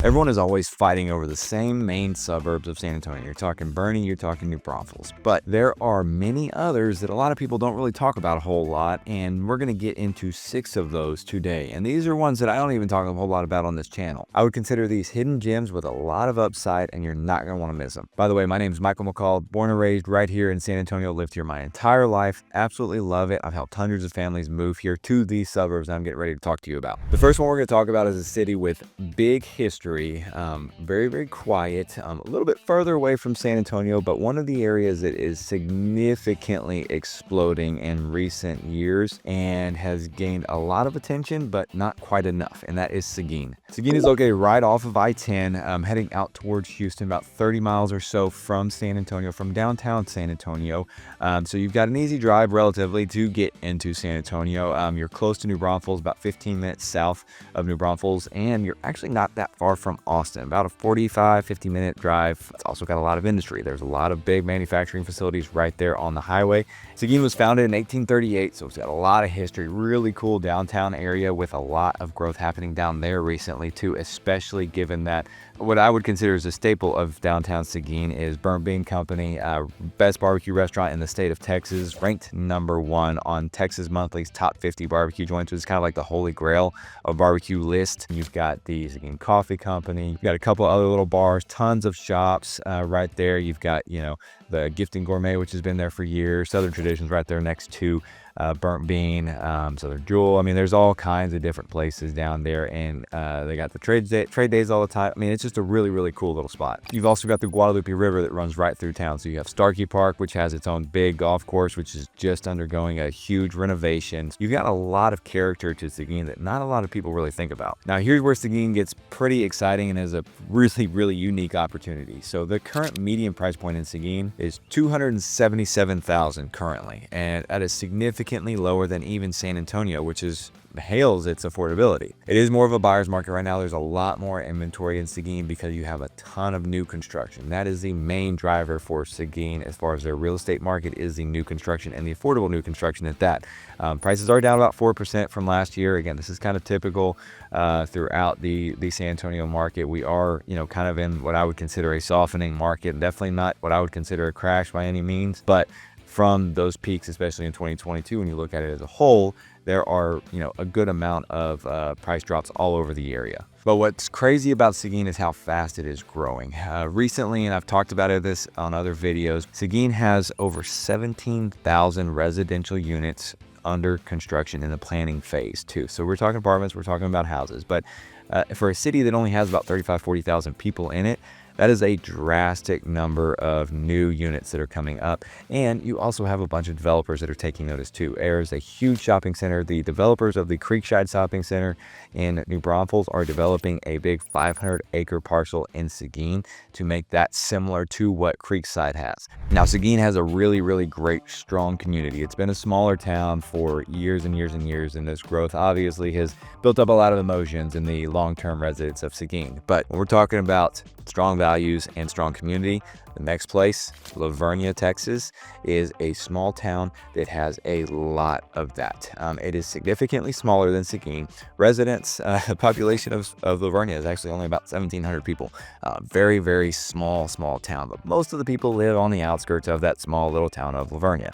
Everyone is always fighting over the same main suburbs of San Antonio. You're talking Vernia, you're talking New Braunfels, but there are many others that a lot of people don't really talk about a whole lot, and we're going to get into 6 of those today. And these are ones that I don't even talk a whole lot about on this channel. I would consider these hidden gems with a lot of upside, and you're not going to want to miss them. By the way, my name is Michael McCall, born and raised right here in San Antonio, lived here my entire life, absolutely love it. I've helped hundreds of families move here to these suburbs, and I'm getting ready to talk to you about. The first one we're going to talk about is a city with big history. Very quiet, a little bit further away from San Antonio, but one of the areas that is significantly exploding in recent years and has gained a lot of attention, but not quite enough, and that is Seguin. Seguin is located right off of I-10, heading out towards Houston, about 30 miles or so from San Antonio, from downtown San Antonio. So you've got an easy drive relatively to get into San Antonio. You're close to New Braunfels, about 15 minutes south of New Braunfels, and you're actually not that far from Austin, about a 45-50 minute drive. It's also got a lot of industry. There's a lot of big manufacturing facilities right there on the highway. Seguin was founded in 1838, so it's got a lot of history. Really cool downtown area with a lot of growth happening down there recently too, especially given that what I would consider is a staple of downtown Seguin is Burnt Bean Company, best barbecue restaurant in the state of Texas, ranked #1 on Texas Monthly's top 50 barbecue joints, which is kind of like the holy grail of barbecue list. You've got the Seguin Coffee Company, you've got a couple other little bars, tons of shops right there. You've got, the Gifting Gourmet, which has been there for years, Southern Traditions right there next to Burnt Bean, Southern Jewel. I mean, there's all kinds of different places down there, and they got the trade days all the time. I mean, it's just a really cool little spot. You've also got the Guadalupe River that runs right through town. So you have Starkey Park, which has its own big golf course, which is just undergoing a huge renovation. You've got a lot of character to Seguin that not a lot of people really think about. Now, here's where Seguin gets pretty exciting and is a really unique opportunity. So the current median price point in Seguin is $277,000 currently, and that is significantly lower than even San Antonio, which hails its affordability. It is more of a buyer's market right now. There's a lot more inventory in Seguin because you have a ton of new construction. That is the main driver for Seguin as far as their real estate market, is the new construction, and the affordable new construction at that. Prices are down about 4% from last year. Again, this is kind of typical throughout the San Antonio market. We are, kind of in what I would consider a softening market. Definitely not what I would consider a crash by any means, but from those peaks, especially in 2022, when you look at it as a whole, there are, a good amount of price drops all over the area. But what's crazy about Seguin is how fast it is growing. Recently, and I've talked about this on other videos, Seguin has over 17,000 residential units under construction in the planning phase too. So we're talking apartments, we're talking about houses, but for a city that only has about 40,000 people in it, that is a drastic number of new units that are coming up. And you also have a bunch of developers that are taking notice too. Air is a huge shopping center. The developers of the Creekside Shopping Center in New Braunfels are developing a big 500-acre parcel in Seguin to make that similar to what Creekside has. Now, Seguin has a really great, strong community. It's been a smaller town for years and years, and this growth obviously has built up a lot of emotions in the long-term residents of Seguin. But when we're talking about strong values and strong community, the next place, Vernia, Texas, is a small town that has a lot of that. It is significantly smaller than Seguin. Residents, the population of Vernia is actually only about 1,700 people. Very small town, but most of the people live on the outskirts of that small little town of Vernia.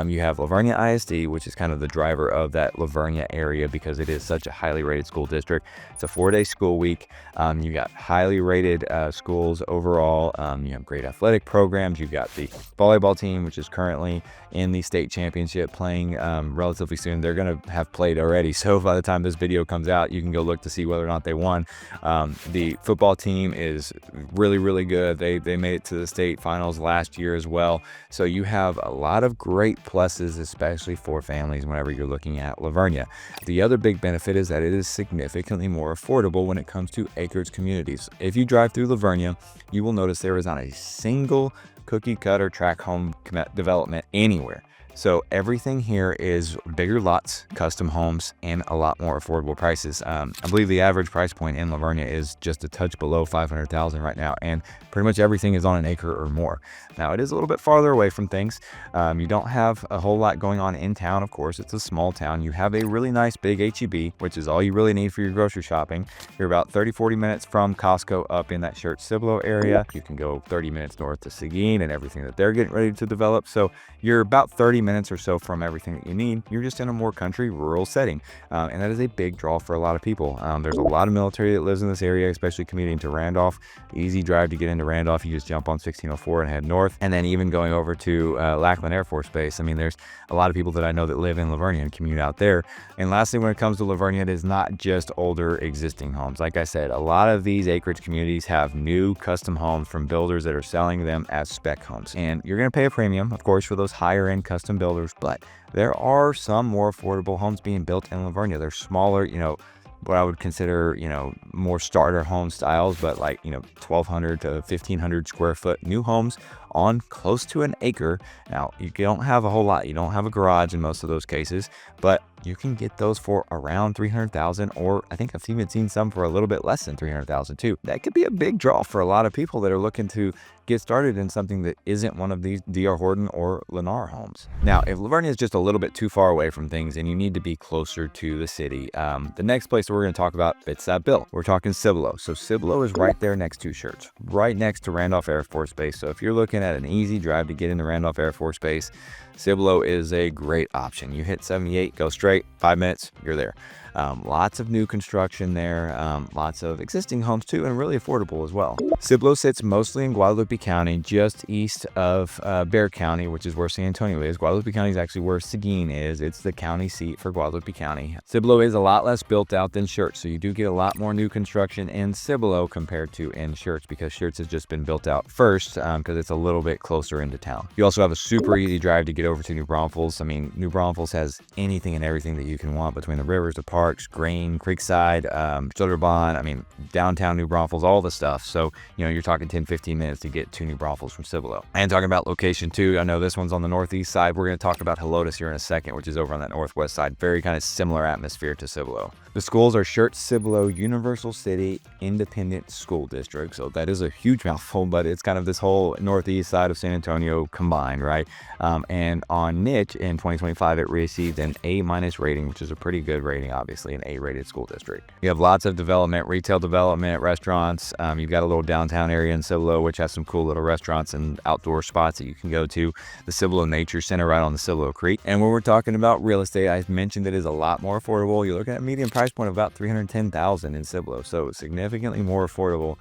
You have Vernia ISD, which is kind of the driver of that Vernia area because it is such a highly rated school district. It's a 4-day school week. You got highly rated schools overall. You have great athletic programs. You've got the volleyball team, which is currently in the state championship, playing relatively soon. They're going to have played already, so by the time this video comes out, you can go look to see whether or not they won. The football team is really good. They made it to the state finals last year as well. So you have a lot of great pluses, especially for families whenever you're looking at Vernia. The other big benefit is that it is significantly more affordable when it comes to acreage communities. If you drive through Vernia, you will notice there is not a single cookie cutter tract home development anywhere. So everything here is bigger lots, custom homes, and a lot more affordable prices. I believe the average price point in Vernia is just a touch below 500,000 right now, and pretty much everything is on an acre or more. Now it is a little bit farther away from things. You don't have a whole lot going on in town. Of course, it's a small town. You have a really nice big HEB, which is all you really need for your grocery shopping. You're about 30-40 minutes from Costco up in that Cibolo area. You can go 30 minutes north to Seguin and everything that they're getting ready to develop. So you're about 30 minutes or so from everything that you need. You're just in a more country, rural setting. And that is a big draw for a lot of people. There's a lot of military that lives in this area, especially commuting to Randolph. Easy drive to get into Randolph. You just jump on 1604 and head north. And then even going over to Lackland Air Force Base. I mean, there's a lot of people that I know that live in Vernia and commute out there. And lastly, when it comes to Vernia, it is not just older existing homes. Like I said, a lot of these acreage communities have new custom homes from builders that are selling them as spec homes. And you're going to pay a premium, of course, for those higher end custom builders, but there are some more affordable homes being built in Vernia. They're smaller, what I would consider, more starter home styles, but like, 1,200 to 1,500 square foot new homes on close to an acre. Now, you don't have a whole lot. You don't have a garage in most of those cases, but you can get those for around 300,000, or I think I've even seen some for a little bit less than 300,000 too. That could be a big draw for a lot of people that are looking to get started in something that isn't one of these D.R. Horton or Lennar homes. Now, if Vernia is just a little bit too far away from things and you need to be closer to the city, the next place that we're going to talk about fits that bill. We're talking Cibolo. So Cibolo is right there next to Church, right next to Randolph Air Force Base. So if you're looking at an easy drive to get into Randolph Air Force Base, Cibolo is a great option. You hit 78, go straight, 5 minutes, you're there. Lots of new construction there, lots of existing homes too, and really affordable as well. Cibolo sits mostly in Guadalupe County, just east of Bexar County, which is where San Antonio is. Guadalupe County is actually where Seguin is. It's the county seat for Guadalupe County. Cibolo is a lot less built out than Church, so you do get a lot more new construction in Cibolo compared to in Church, because Church has just been built out first because it's a little bit closer into town. You also have a super easy drive to get over to New Braunfels. I mean, New Braunfels has anything and everything that you can want between the rivers, the parks, Grain, Creekside, Schlitterbahn, I mean, downtown New Braunfels, all the stuff. So, you're talking 10-15 minutes to get to New Braunfels from Cibolo. And talking about location too, I know this one's on the northeast side. We're going to talk about Helotes here in a second, which is over on that northwest side. Very kind of similar atmosphere to Cibolo. The schools are Cibolo Universal City Independent School District. So that is a huge mouthful, but it's kind of this whole northeast side of San Antonio combined, right? And on niche in 2025, it received an A- rating, which is a pretty good rating, obviously, an A-rated school district. You have lots of development, retail development, restaurants. You've got a little downtown area in Cibolo, which has some cool little restaurants and outdoor spots that you can go to. The Cibolo Nature Center right on the Cibolo Creek. And when we're talking about real estate, I mentioned it is a lot more affordable. You're looking at a median price point of about $310,000 in Cibolo, so significantly more affordable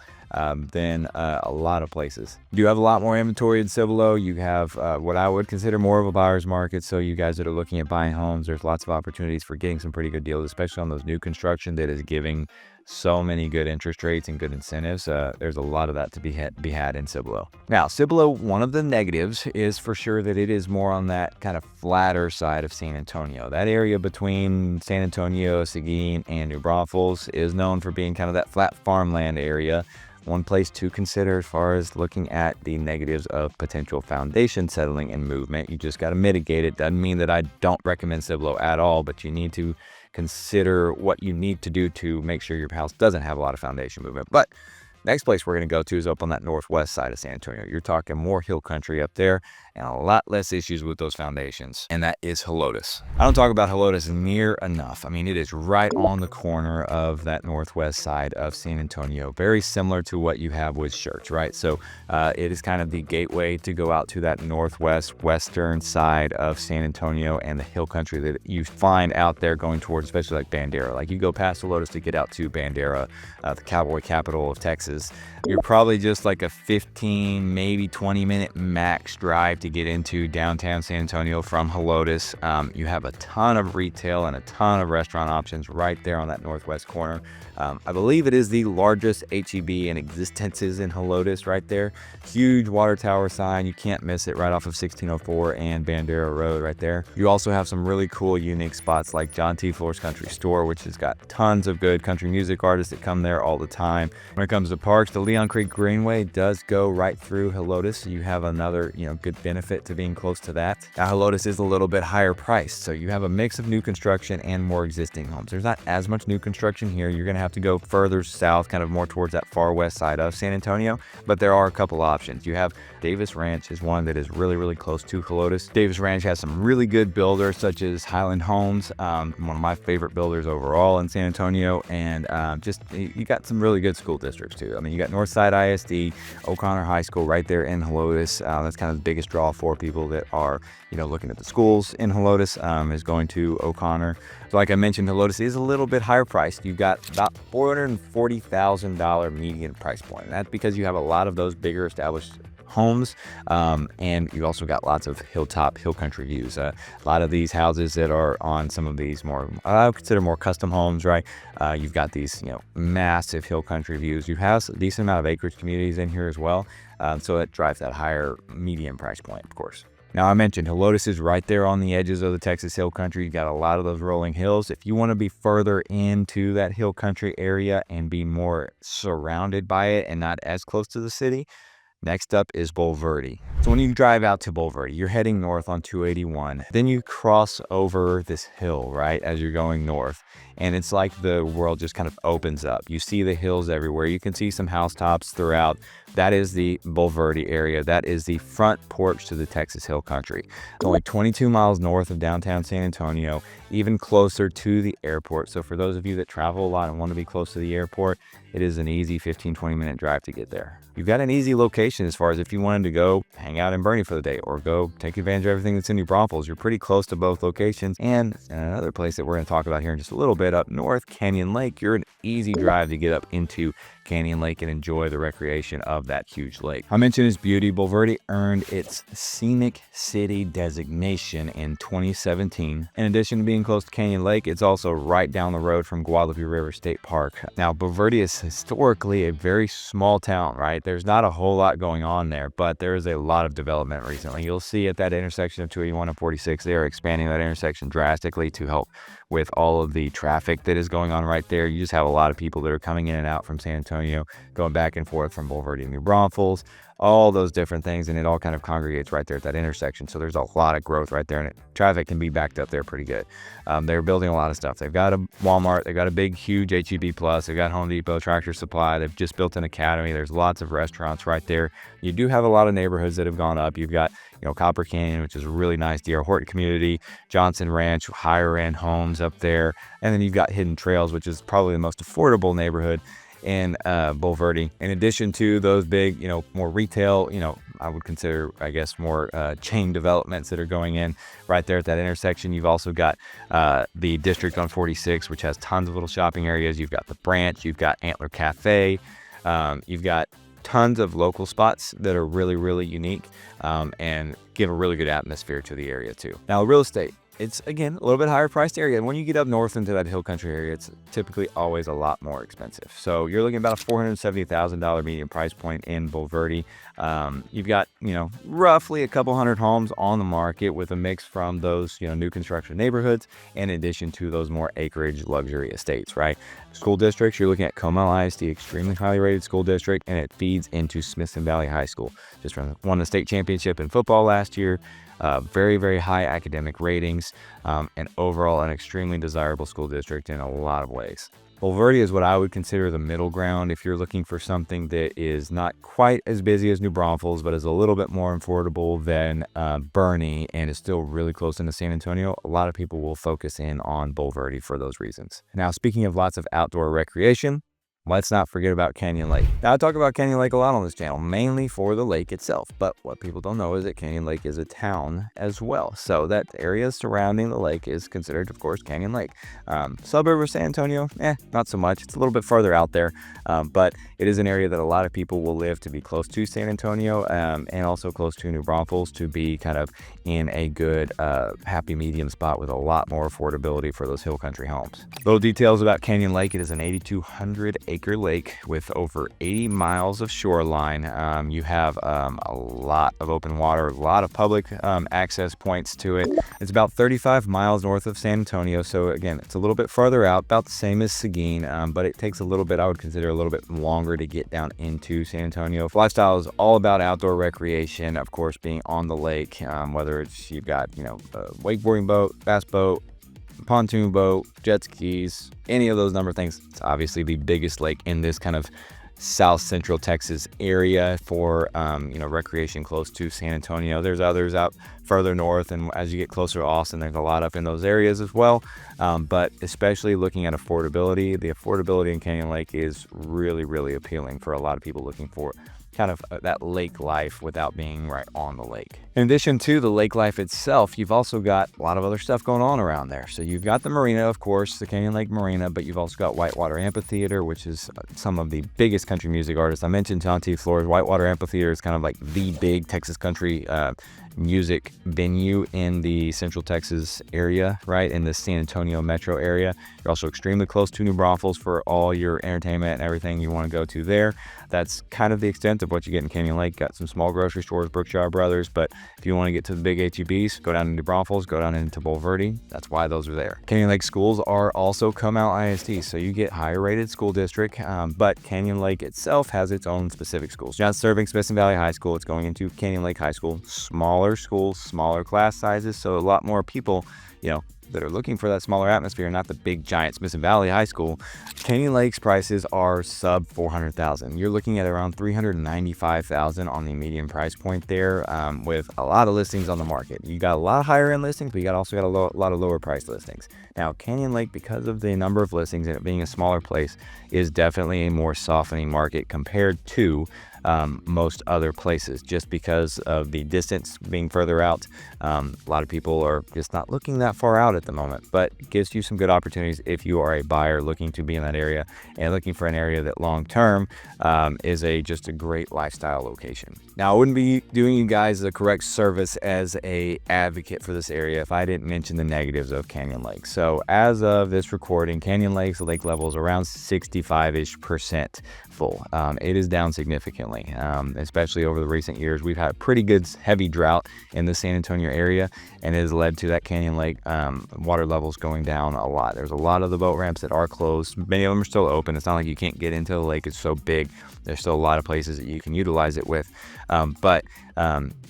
than a lot of places. You do have a lot more inventory in Cibolo. You have what I would consider more of a buyer's market. So you guys that are looking at buying homes, there's lots of opportunities for getting some pretty good deals, especially on those new construction that is giving so many good interest rates and good incentives. There's a lot of that to be had in Cibolo. Now, Cibolo, one of the negatives is for sure that it is more on that kind of flatter side of San Antonio. That area between San Antonio, Seguin, and New Braunfels is known for being kind of that flat farmland area. One place to consider as far as looking at the negatives of potential foundation settling and movement. You just got to mitigate it. Doesn't mean that I don't recommend Cibolo at all, but you need to consider what you need to do to make sure your house doesn't have a lot of foundation movement. But next place we're going to go to is up on that northwest side of San Antonio. You're talking more hill country up there and a lot less issues with those foundations, and that is Helotes. I don't talk about Helotes near enough. I mean, it is right on the corner of that northwest side of San Antonio, very similar to what you have with Church, right? So it is kind of the gateway to go out to that northwest, western side of San Antonio and the hill country that you find out there going towards, especially like Bandera. Like you go past Helotes to get out to Bandera, the cowboy capital of Texas. You're probably just like a 15, maybe 20-minute max drive to get into downtown San Antonio from Helotes. You have a ton of retail and a ton of restaurant options right there on that northwest corner. I believe it is the largest HEB in existences in Helotes right there. Huge water tower sign. You can't miss it, right off of 1604 and Bandera Road right there. You also have some really cool, unique spots like John T. Flores Country Store, which has got tons of good country music artists that come there all the time. When it comes to of parks, the Leon Creek Greenway does go right through Helotes. So you have another, good benefit to being close to that. Now, Helotes is a little bit higher priced, so you have a mix of new construction and more existing homes. There's not as much new construction here. You're going to have to go further south, kind of more towards that far west side of San Antonio, but there are a couple options. You have Davis Ranch is one that is really, really close to Helotes. Davis Ranch has some really good builders such as Highland Homes, one of my favorite builders overall in San Antonio, and just you got some really good school districts too. I mean, you got Northside ISD, O'Connor High School right there in Helotes. That's kind of the biggest draw for people that are, looking at the schools in Helotes, is going to O'Connor. So like I mentioned, Helotes is a little bit higher priced. You've got about $440,000 median price point. And that's because you have a lot of those bigger established homes, and you also got lots of hill country views. A lot of these houses that are on some of these more, I would consider more custom homes, right? You've got these, massive hill country views. You have a decent amount of acreage communities in here as well, so that drives that higher median price point, of course. Now, I mentioned Helotes is right there on the edges of the Texas hill country. You got a lot of those rolling hills. If you want to be further into that hill country area and be more surrounded by it and not as close to the city, next up is Bulverde. So when you drive out to Bulverde, you're heading north on 281. Then you cross over this hill, right, as you're going north. And it's like the world just kind of opens up. You see the hills everywhere. You can see some housetops throughout. That is the Bulverde area. That is the front porch to the Texas Hill Country. It's only 22 miles north of downtown San Antonio, even closer to the airport. So for those of you that travel a lot and want to be close to the airport, it is an easy 15-20 minute drive to get there. You've got an easy location as far as if you wanted to go hang out in Vernia for the day or go take advantage of everything that's in New Braunfels. You're pretty close to both locations. And another place that we're going to talk about here in just a little bit up north, Canyon Lake, you're an easy drive to get up into Canyon Lake and enjoy the recreation of that huge lake. I mentioned its beauty. Bulverde earned its Scenic City designation in 2017. In addition to being close to Canyon Lake, it's also right down the road from Guadalupe River State Park. Now, Bulverde is historically a very small town, right? There's not a whole lot going on there, but there is a lot of development recently. You'll see at that intersection of 281 and 46, they are expanding that intersection drastically to help with all of the traffic that is going on right there. You just have a lot of people that are coming in and out from San Antonio, going back and forth from Bulverde to New Braunfels, all those different things, and it all kind of congregates right there at that intersection. So there's a lot of growth right there, and traffic can be backed up there pretty good. They're building a lot of stuff. They've got a Walmart, they've got a big, huge HEB Plus, they've got Home Depot, Tractor Supply, they've just built an academy. There's lots of restaurants right there. You do have a lot of neighborhoods that have gone up. You've got Copper Canyon, which is a really nice D.R. Horton community, Johnson Ranch, higher end homes up there, and then you've got Hidden Trails, which is probably the most affordable neighborhood in Bulverde. In addition to those big, more retail, I would consider, I guess, more chain developments that are going in right there at that intersection. You've also got the district on 46, which has tons of little shopping areas. You've got the Branch, you've got Antler Cafe, you've got tons of local spots that are really, really unique and give a really good atmosphere to the area too. Now, real estate, it's again a little bit higher priced area. And when you get up north into that hill country area, it's typically always a lot more expensive. So you're looking at about a $470,000 median price point in Bulverde. You've got, roughly a couple hundred homes on the market with a mix from those, new construction neighborhoods in addition to those more acreage luxury estates, right? School districts, you're looking at Comel ISD, extremely highly rated school district, and it feeds into Smithson Valley High School. Just won the state championship in football last year. Very, very high academic ratings, and overall an extremely desirable school district in a lot of ways. Bulverde is what I would consider the middle ground if you're looking for something that is not quite as busy as New Braunfels, but is a little bit more affordable than Bernie and is still really close into San Antonio. A lot of people will focus in on Bulverde for those reasons. Now, speaking of lots of outdoor recreation, let's not forget about Canyon Lake. Now, I talk about Canyon Lake a lot on this channel, mainly for the lake itself. But what people don't know is that Canyon Lake is a town as well. So that area surrounding the lake is considered, of course, Canyon Lake. Suburb of San Antonio, not so much. It's a little bit further out there. But it is an area that a lot of people will live to be close to San Antonio and also close to New Braunfels to be kind of in a good happy medium spot with a lot more affordability for those hill country homes. Little details about Canyon Lake. It is an 8,200 acre acre lake with over 80 miles of shoreline. You have a lot of open water, a lot of public access points to it. It's about 35 miles north of San Antonio. So again, it's a little bit farther out, about the same as Seguin, but it takes a little bit, I would consider a little bit longer to get down into San Antonio. Lifestyle is all about outdoor recreation, of course, being on the lake, whether it's you've got, a wakeboarding boat, bass boat, pontoon boat, jet skis, any of those number of things. It's obviously the biggest lake in this kind of south central Texas area for recreation close to San Antonio. There's others out further north, and as you get closer to Austin, there's a lot up in those areas as well. But especially looking at affordability, the affordability in Canyon Lake is really, really appealing for a lot of people looking for kind of that lake life without being right on the lake. In addition to the lake life itself, you've also got a lot of other stuff going on around there. So you've got the marina, of course, the Canyon Lake Marina, but you've also got Whitewater Amphitheater, which is some of the biggest country music artists. I mentioned John T. Flores. Whitewater Amphitheater is kind of like the big Texas country music venue in the central Texas area, right, in the San Antonio metro area. You're also extremely close to New Braunfels for all your entertainment and everything you want to go to there. That's kind of the extent of what you get in Canyon Lake. Got some small grocery stores, Brookshire Brothers, but if you want to get to the big HEBs, go down to New Braunfels, go down into Bulverde. That's why those are there. Canyon Lake schools are also come out ISD, so you get higher rated school district, but Canyon Lake itself has its own specific schools. Not serving Smithson Valley High School, it's going into Canyon Lake High School. Smaller schools, smaller class sizes, so a lot more people, that are looking for that smaller atmosphere, not the big giant Smithson Valley High School. Canyon Lake's prices are sub $400,000. You're looking at around $395,000 on the median price point there, with a lot of listings on the market. You got a lot of higher end listings, but you also got a lot of lower price listings. Now, Canyon Lake, because of the number of listings and it being a smaller place, is definitely a more softening market compared to most other places, just because of the distance being further out. A lot of people are just not looking that far out at the moment, but it gives you some good opportunities if you are a buyer looking to be in that area and looking for an area that long term is just a great lifestyle location. Now, I wouldn't be doing you guys the correct service as a advocate for this area if I didn't mention the negatives of Canyon Lake. So as of this recording, Canyon Lake's lake level is around 65-ish% full. It is down significantly, especially over the recent years. We've had pretty good heavy drought in the San Antonio area, and it has led to that Canyon Lake water levels going down a lot. There's a lot of the boat ramps that are closed. Many of them are still open. It's not like you can't get into the lake. It's so big. There's still a lot of places that you can utilize it with, but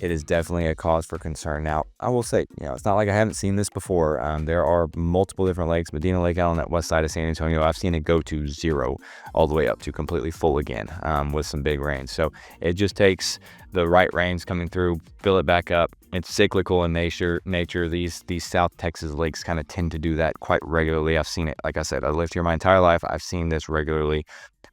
it is definitely a cause for concern. Now, I will say, it's not like I haven't seen this before. There are multiple different lakes. Medina Lake out on that west side of San Antonio, I've seen it go to zero all the way up to completely full again with some big rains. So it just takes the right rains coming through, fill it back up. It's cyclical in nature. These South Texas lakes kind of tend to do that quite regularly. I've seen it. Like I said, I lived here my entire life. I've seen this regularly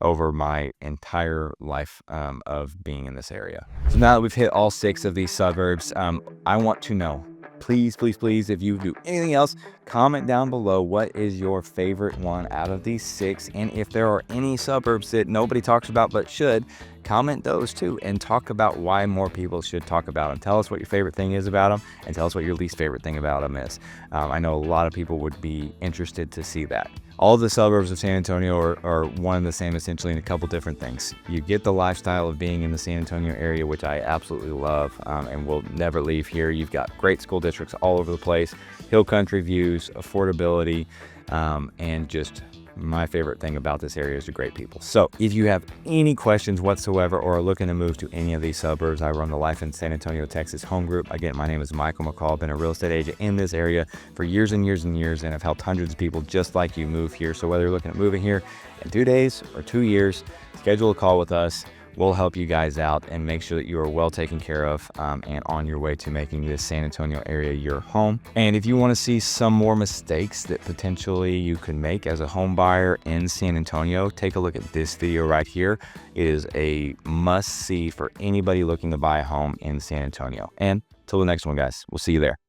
over my entire life of being in this area. So now that we've hit all 6 of these suburbs, I want to know, please, if you do anything else, comment down below what is your favorite one out of these 6. And if there are any suburbs that nobody talks about but should, comment those too and talk about why more people should talk about them. Tell us what your favorite thing is about them, and tell us what your least favorite thing about them is. I know a lot of people would be interested to see that. All the suburbs of San Antonio are one and the same, essentially, in a couple different things. You get the lifestyle of being in the San Antonio area, which I absolutely love, and will never leave here. You've got great school districts all over the place, hill country views, affordability, and just my favorite thing about this area is the great people. So if you have any questions whatsoever or are looking to move to any of these suburbs, I run the Life in San Antonio, Texas home group. Again, my name is Michael McCall. I've been a real estate agent in this area for years and years and years, and I've helped hundreds of people just like you move here. So whether you're looking at moving here in 2 days or 2 years, schedule a call with us. We'll help you guys out and make sure that you are well taken care of and on your way to making this San Antonio area your home. And if you want to see some more mistakes that potentially you could make as a home buyer in San Antonio, take a look at this video right here. It is a must see for anybody looking to buy a home in San Antonio. And till the next one, guys, we'll see you there.